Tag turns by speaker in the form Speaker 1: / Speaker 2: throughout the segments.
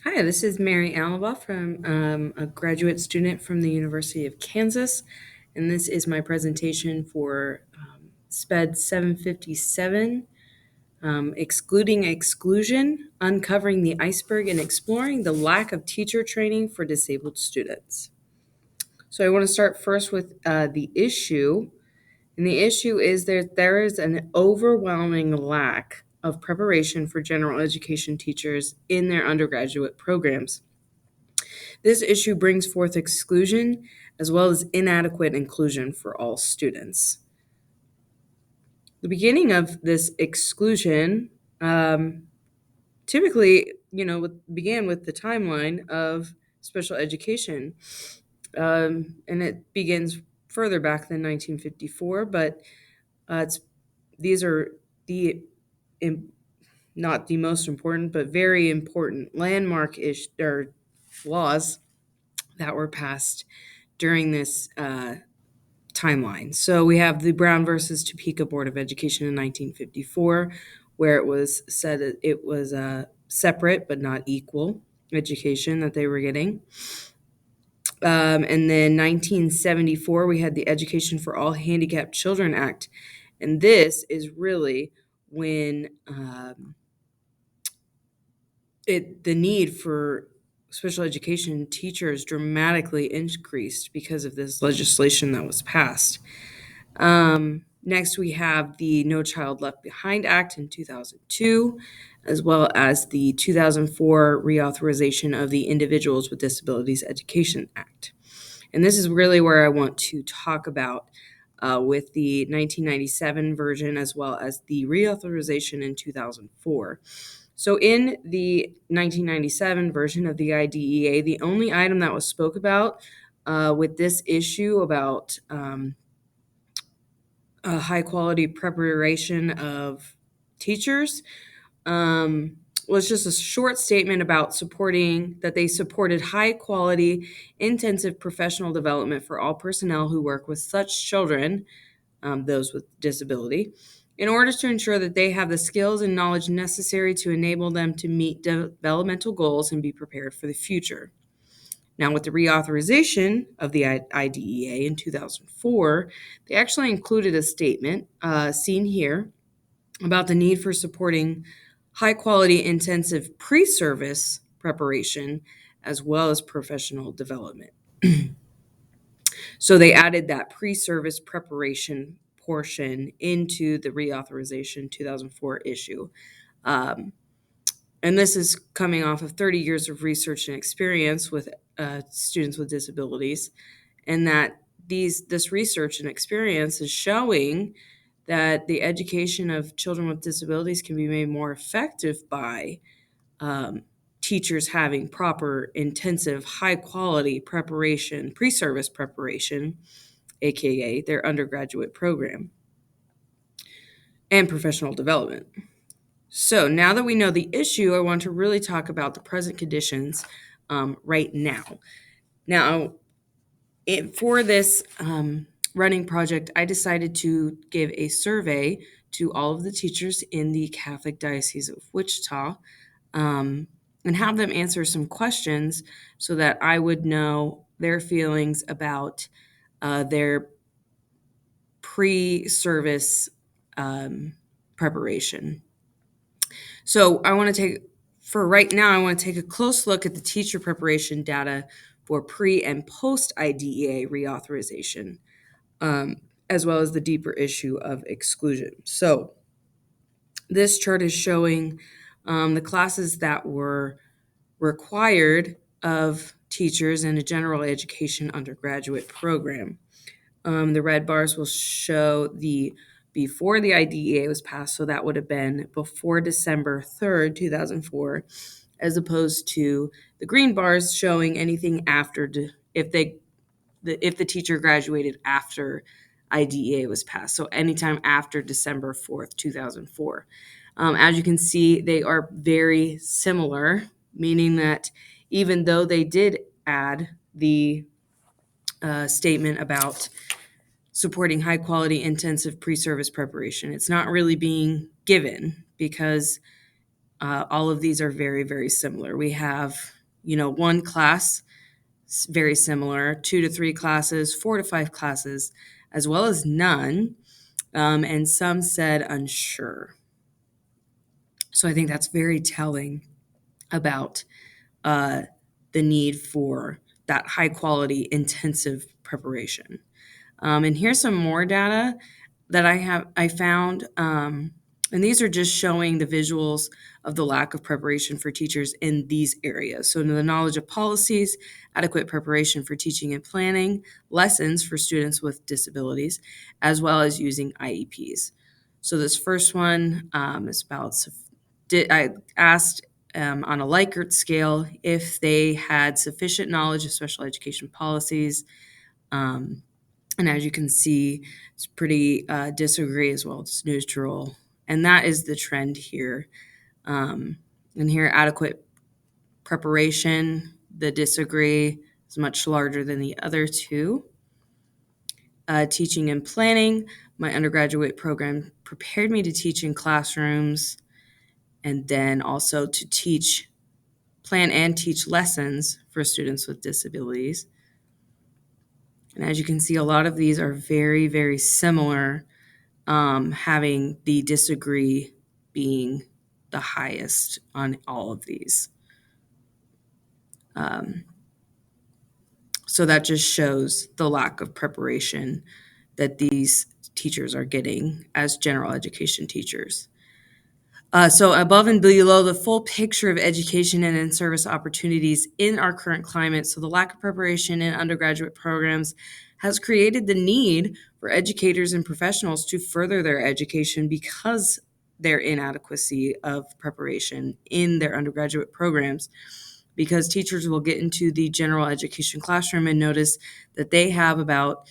Speaker 1: Hi, this is Mary Alaba from a graduate student from the University of Kansas, and this is my presentation for SPED 757, Excluding Exclusion, Uncovering the Iceberg and Exploring the Lack of Teacher Training for Disabled Students. So I want to start first with the issue, and the issue is that there is an overwhelming lack of preparation for general education teachers in their undergraduate programs. This issue brings forth exclusion as well as inadequate inclusion for all students. The beginning of this exclusion typically, began with the timeline of special education, and it begins further back than 1954. But these are the not the most important, but very important landmark laws that were passed during this timeline. So we have the Brown versus Topeka Board of Education in 1954, where it was said that it was a separate but not equal education that they were getting. And then 1974, we had the Education for All Handicapped Children Act. And this is really when the need for special education teachers dramatically increased because of this legislation that was passed. Next, we have the No Child Left Behind Act in 2002, as well as the 2004 reauthorization of the Individuals with Disabilities Education Act. And this is really where I want to talk about with the 1997 version as well as the reauthorization in 2004. So in the 1997 version of the IDEA, the only item that was spoke about with this issue about a high quality preparation of teachers was just a short statement about they supported high quality, intensive professional development for all personnel who work with such children, those with disability, in order to ensure that they have the skills and knowledge necessary to enable them to meet developmental goals and be prepared for the future. Now, with the reauthorization of the IDEA in 2004, they actually included a statement seen here about the need for supporting high quality, intensive pre service preparation as well as professional development. So they added that pre service preparation portion into the reauthorization 2004 issue. Um, and this is coming off of 30 years of research and experience with students with disabilities, and that this research and experience is showing that the education of children with disabilities can be made more effective by teachers having proper, intensive, high quality preparation, pre service preparation, aka their undergraduate program, and professional development. So now that we know the issue, I want to really talk about the present conditions right now. Now, for this running project, I decided to give a survey to all of the teachers in the Catholic Diocese of Wichita and have them answer some questions so that I would know their feelings about their pre-service preparation. So I want to take a close look at the teacher preparation data for pre and post IDEA reauthorization, as well as the deeper issue of exclusion. So this chart is showing the classes that were required of teachers in a general education undergraduate program. The red bars will show the before the IDEA was passed, so that would have been before December 3rd, 2004, as opposed to the green bars showing anything after if the teacher graduated after IDEA was passed, so anytime after December 4th, 2004. As you can see, they are very similar, meaning that even though they did add the statement about supporting high quality intensive pre-service preparation, it's not really being given because all of these are very, very similar. We have, one class, very similar, 2 to 3 classes, 4 to 5 classes, as well as none. And some said unsure. So I think that's very telling about the need for that high quality, intensive preparation. And here's some more data that I found. And these are just showing the visuals of the lack of preparation for teachers in these areas. So the knowledge of policies, adequate preparation for teaching and planning, lessons for students with disabilities, as well as using IEPs. So this first one is about, I asked on a Likert scale if they had sufficient knowledge of special education policies. And as you can see, it's pretty disagree as well. It's neutral. And that is the trend here. And here, adequate preparation, the disagree is much larger than the other two. Teaching and planning, my undergraduate program prepared me to teach in classrooms and then also to plan and teach lessons for students with disabilities. And as you can see, a lot of these are very, very similar, having the disagree being the highest on all of these. So that just shows the lack of preparation that these teachers are getting as general education teachers. So above and below the full picture of education and in-service opportunities in our current climate. So the lack of preparation in undergraduate programs has created the need for educators and professionals to further their education because their inadequacy of preparation in their undergraduate programs. Because teachers will get into the general education classroom and notice that they have about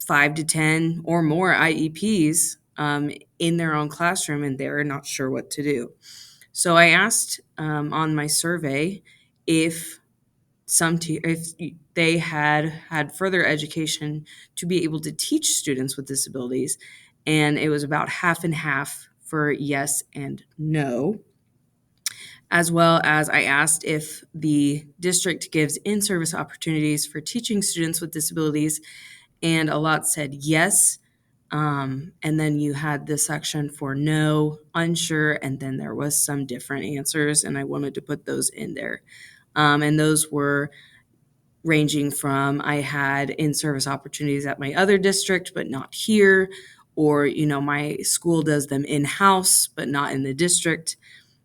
Speaker 1: 5 to 10 or more IEPs in their own classroom, and they're not sure what to do. So I asked on my survey if if they had further education to be able to teach students with disabilities, and it was about half and half for yes and no. As well as I asked if the district gives in-service opportunities for teaching students with disabilities, and a lot said yes. And then you had the section for no, unsure, and then there was some different answers, and I wanted to put those in there. And those were ranging from I had in-service opportunities at my other district, but not here, or, my school does them in-house, but not in the district.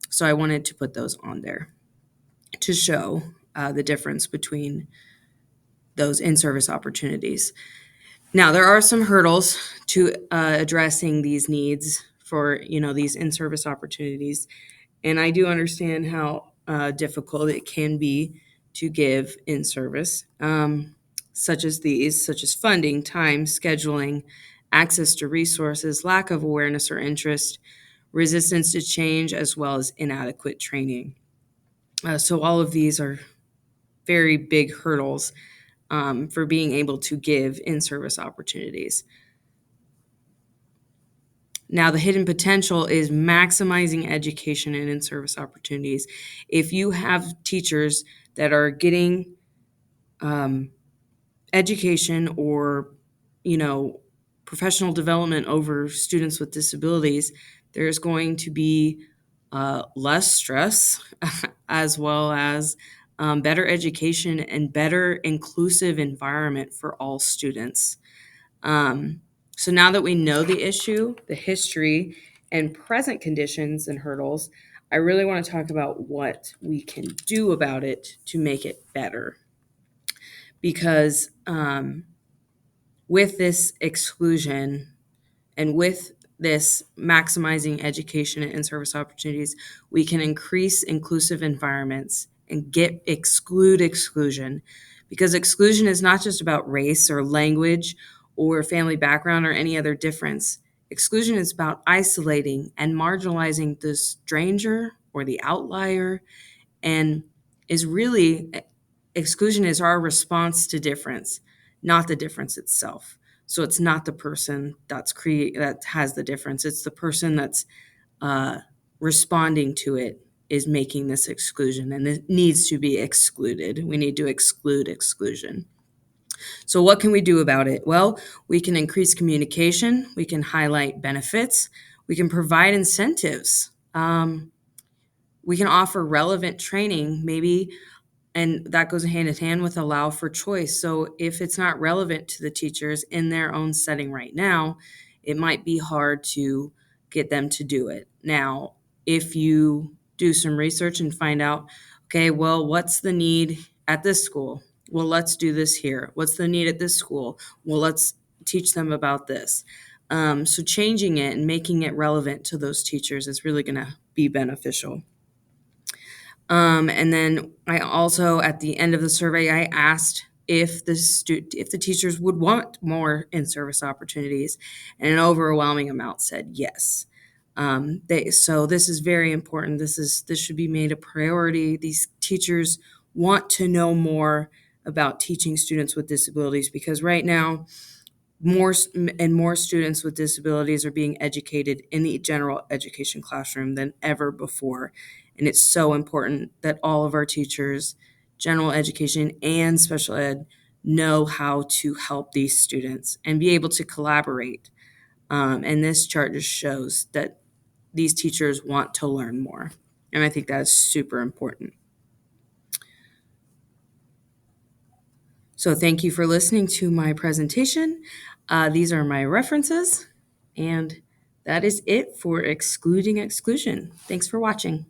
Speaker 1: So I wanted to put those on there to show the difference between those in-service opportunities. Now, there are some hurdles to addressing these needs for, these in-service opportunities. And I do understand how difficult it can be to give in-service, such as funding, time, scheduling, access to resources, lack of awareness or interest, resistance to change, as well as inadequate training. So all of these are very big hurdles for being able to give in-service opportunities. Now, the hidden potential is maximizing education and in-service opportunities. If you have teachers that are getting education or, professional development over students with disabilities, there's going to be less stress as well as better education and better inclusive environment for all students. So now that we know the issue, the history, and present conditions and hurdles, I really want to talk about what we can do about it to make it better. Because with this exclusion and with this maximizing education and in-service opportunities, we can increase inclusive environments and exclude exclusion. Because exclusion is not just about race or language or family background or any other difference. Exclusion is about isolating and marginalizing the stranger or the outlier, and exclusion is our response to difference, not the difference itself. So it's not the person that has the difference. It's the person that's responding to it is making this exclusion, and it needs to be excluded. We need to exclude exclusion. So, what can we do about it? Well, we can increase communication, we can highlight benefits, we can provide incentives, we can offer relevant training, maybe, and that goes hand in hand with allow for choice. So, if it's not relevant to the teachers in their own setting right now, it might be hard to get them to do it. Now, if you do some research and find out, okay, well, what's the need at this school? Well, let's do this here. What's the need at this school? Well, let's teach them about this. So, changing it and making it relevant to those teachers is really going to be beneficial. And then I also, at the end of the survey, I asked if the teachers would want more in-service opportunities, and an overwhelming amount said yes. So this is very important. This should be made a priority. These teachers want to know more about teaching students with disabilities, because right now more and more students with disabilities are being educated in the general education classroom than ever before. And it's so important that all of our teachers, general education and special ed, know how to help these students and be able to collaborate. And this chart just shows that these teachers want to learn more. And I think that's super important. So thank you for listening to my presentation. These are my references, and that is it for Excluding Exclusion. Thanks for watching.